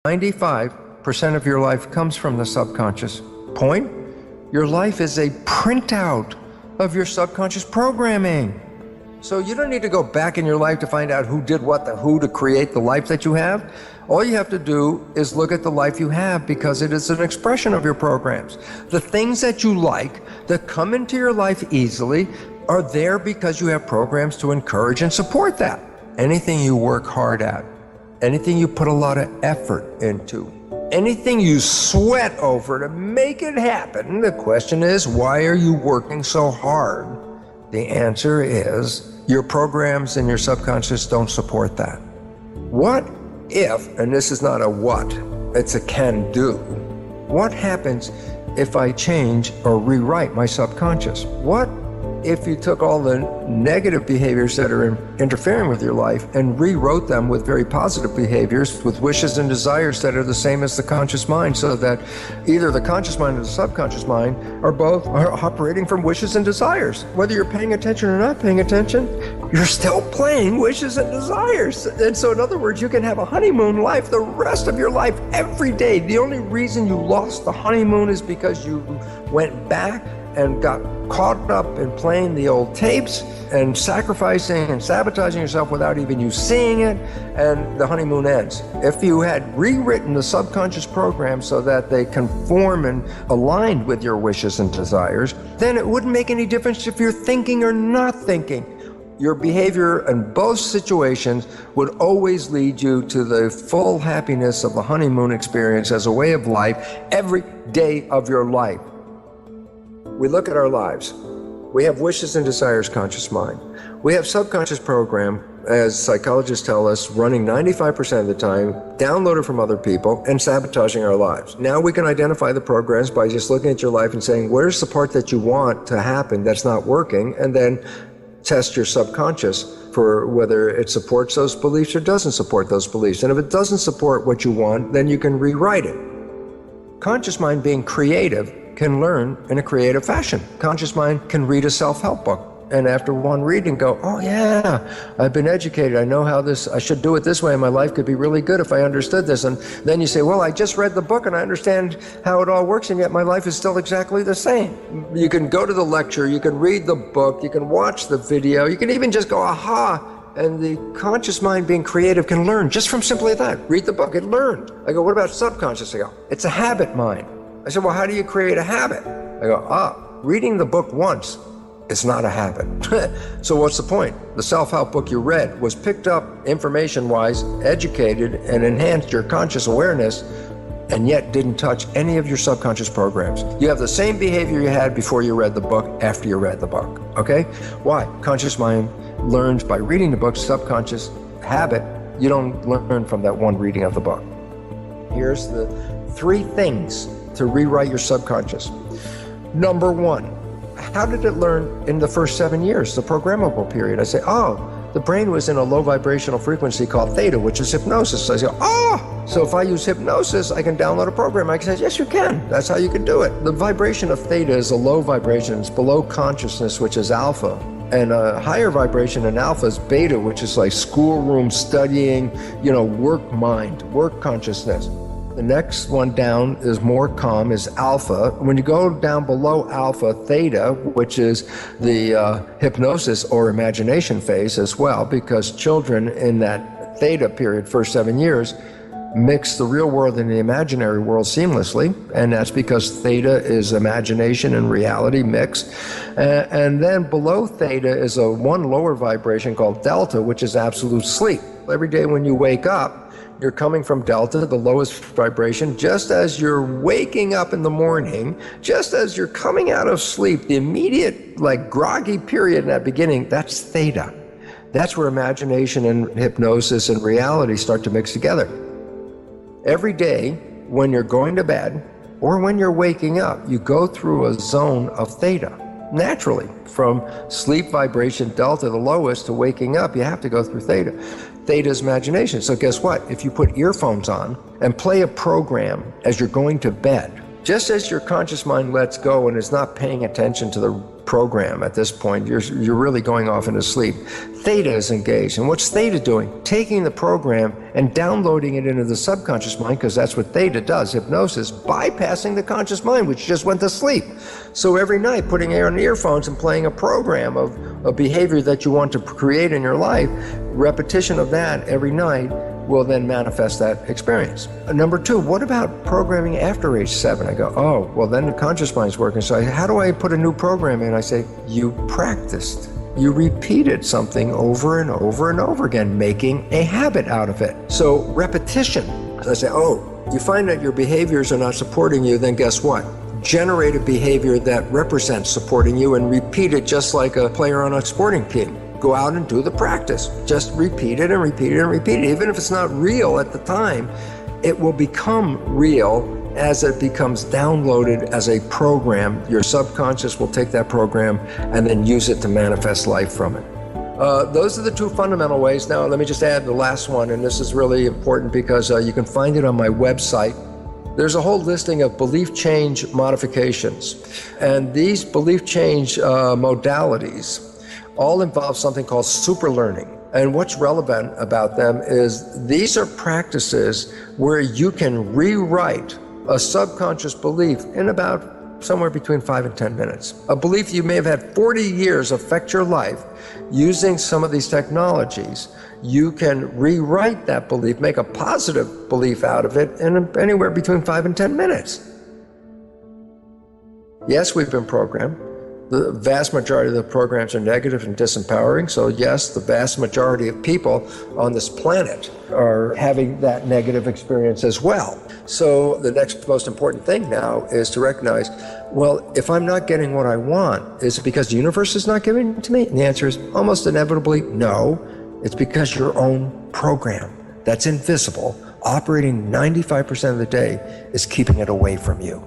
95% of your life comes from the subconscious. Point? Your life is a printout of your subconscious programming. So you don't need to go back in your life to find out who did what to create the life that you have. All you have to do is look at the life you have, because it is an expression of your programs. The things that you like that come into your life easily are there because you have programs to encourage and support that. Anything you work hard at, anything you put a lot of effort into, anything you sweat over to make it happen, the question is, why are you working so hard? The answer is, your programs and your subconscious don't support that. What if, and this is not a what, it's a can do. What happens if I change or rewrite my subconscious? What if you took all the negative behaviors that are interfering with your life and rewrote them with very positive behaviors, with wishes and desires that are the same as the conscious mind, so that either the conscious mind or the subconscious mind are both operating from wishes and desires? Whether you're paying attention or not paying attention, you're still playing wishes and desires. And so in other words, you can have a honeymoon life the rest of your life every day. The only reason you lost the honeymoon is because you went back and got caught up in playing the old tapes and sacrificing and sabotaging yourself without even you seeing it, and the honeymoon ends. If you had rewritten the subconscious program so that they conform and aligned with your wishes and desires, then it wouldn't make any difference if you're thinking or not thinking. Your behavior in both situations would always lead you to the full happiness of the honeymoon experience as a way of life every day of your life. We look at our lives. We have wishes and desires, conscious mind. We have subconscious program, as psychologists tell us, running 95% of the time, downloaded from other people, and sabotaging our lives. Now we can identify the programs by just looking at your life and saying, where's the part that you want to happen that's not working? And then test your subconscious for whether it supports those beliefs or doesn't support those beliefs. And if it doesn't support what you want, then you can rewrite it. Conscious mind, being creative, can learn in a creative fashion. Conscious mind can read a self-help book, and after one reading go, oh yeah, I've been educated, I know how I should do it this way, and my life could be really good if I understood this. And then you say, well, I just read the book and I understand how it all works, and yet my life is still exactly the same. You can go to the lecture, you can read the book, you can watch the video, you can even just go, aha. And the conscious mind, being creative, can learn just from simply that. Read the book, it learned. I go, what about subconscious? I go, it's a habit mind. I said, well, how do you create a habit? I go, reading the book once is not a habit. So what's the point? The self-help book you read was picked up information-wise, educated, and enhanced your conscious awareness, and yet didn't touch any of your subconscious programs. You have the same behavior you had before you read the book, after you read the book, okay? Why? Conscious mind learns by reading the book. Subconscious habit, you don't learn from that one reading of the book. Here's the 3 things to rewrite your subconscious. Number 1, how did it learn in the first 7 years, the programmable period? I say, the brain was in a low vibrational frequency called theta, which is hypnosis. So I say, so if I use hypnosis, I can download a program. I can say, yes, you can. That's how you can do it. The vibration of theta is a low vibration. It's below consciousness, which is alpha. And a higher vibration in alpha is beta, which is like schoolroom studying, work mind, work consciousness. The next one down is more calm, is alpha. When you go down below alpha, theta, which is the hypnosis or imagination phase as well, because children in that theta period, first 7 years, mix the real world and the imaginary world seamlessly, and that's because theta is imagination and reality mixed. And then below theta is one lower vibration called delta, which is absolute sleep. Every day when you wake up, you're coming from delta, the lowest vibration. Just as you're waking up in the morning, just as you're coming out of sleep, the immediate groggy period in that beginning, that's theta. That's where imagination and hypnosis and reality start to mix together. Every day when you're going to bed or when you're waking up, you go through a zone of theta. Naturally, from sleep vibration delta, the lowest, to waking up, you have to go through theta. Theta is imagination. So guess what? If you put earphones on and play a program as you're going to bed, just as your conscious mind lets go and is not paying attention to the program at this point. You're really going off into sleep. Theta is engaged. And what's theta doing? Taking the program and downloading it into the subconscious mind, because that's what theta does, hypnosis, bypassing the conscious mind, which just went to sleep. So every night, putting on earphones and playing a program of a behavior that you want to create in your life, repetition of that every night will then manifest that experience. Number two, what about programming after age 7? I go, oh, well then the conscious mind's working. So how do I put a new program in? I say, you practiced. You repeated something over and over and over again, making a habit out of it. So repetition. So I say, oh, you find that your behaviors are not supporting you, then guess what? Generate a behavior that represents supporting you and repeat it just like a player on a sporting team. Go out and do the practice. Just repeat it and repeat it and repeat it. Even if it's not real at the time, it will become real as it becomes downloaded as a program. Your subconscious will take that program and then use it to manifest life from it. Those are the two fundamental ways. Now, let me just add the last one, and this is really important because you can find it on my website. There's a whole listing of belief change modifications, and these belief change modalities all involve something called super learning. And what's relevant about them is these are practices where you can rewrite a subconscious belief in about somewhere between 5 and 10 minutes. A belief you may have had 40 years affect your life. Using some of these technologies, you can rewrite that belief, make a positive belief out of it in anywhere between 5 and 10 minutes. Yes, we've been programmed. The vast majority of the programs are negative and disempowering. So yes, the vast majority of people on this planet are having that negative experience as well. So the next most important thing now is to recognize, well, if I'm not getting what I want, is it because the universe is not giving it to me? And the answer is almost inevitably no. It's because your own program that's invisible, operating 95% of the day, is keeping it away from you.